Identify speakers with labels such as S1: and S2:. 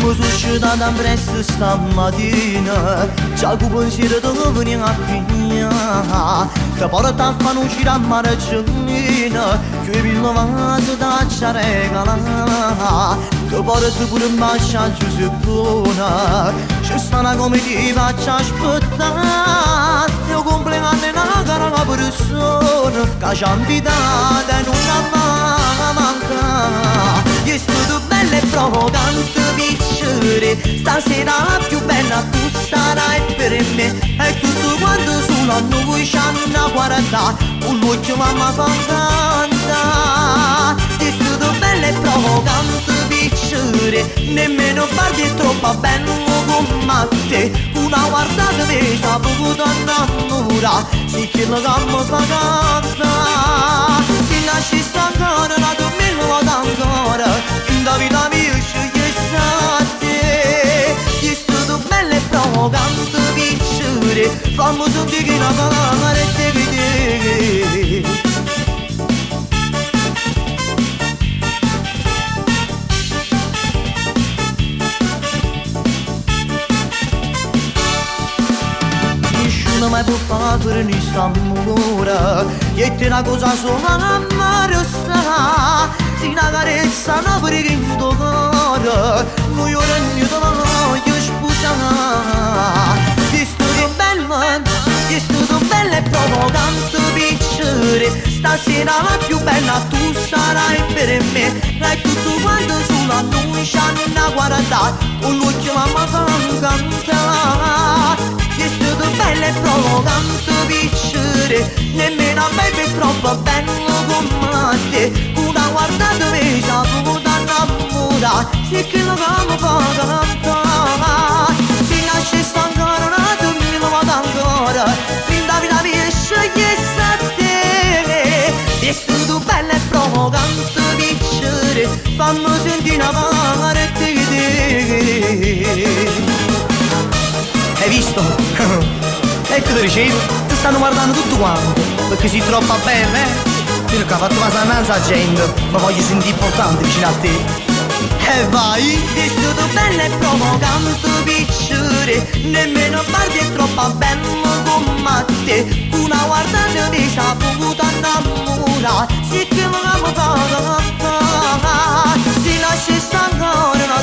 S1: Mi sono uscita presto stamattina, già con pensiero di venire a pigliare. Ti porta a fare un giro a Marcellina, che il vaso da ci regala. Ti porta pure in bacia a Giuseppona, ci sta una comitiva ci aspettare. Il compleanno è una cara persona, che ci ha invitato e non la manca. È stato bello e provocante vincere, stasera la più bella tu sarai per me. E tutto quanto solo a noi ci hanno guardato, un l'occhio mamma fa cantare. È stato bello e provocante vincere, nemmeno parli troppo bello come te. Una guardata mi sta potuto innamorare, sì che la gamma fa cantare. Ti lasci sta ancora, la tua ancora, in da vita mia sceglie a te. È stato bello e provocante vincere, fammi sentire che una parete che te. Nessuno mai può fare in quest'amore, e te una cosa sola amare sta. Si una carezza non perché in tuo cuore, noi ora io te la voglio sposare. È stato bello e provocante vincere, stasera la più bella tu sarai per me. E tutto quanto solo a noi ci hanno guardato, con l'occhio mamma fa cantare. È stato bello e provocante vincere, nemmeno a me è troppo bello come te. Una guardata mi sa potuto innamorare, sì che la gamma fa cantare. Si lascia sta ancora una tua mi vado ancora, in da vita mia sceglie a te. È stato bello e provocante vincere, fammi sentire una parete che te. Hai visto? Ecco ti dicevo, ti stanno guardando tutto quanto, perché sei troppo bella, eh? Io che ho fatto una sannanza a gente, ma voglio sentire importante vicino a te. E vai! È stato bello e provocante vincere, nemmeno parli è troppo bello come te. Una guardata mi sa potuto innamorare, sì che la gamma fa cantare. Si lascia sta ancora una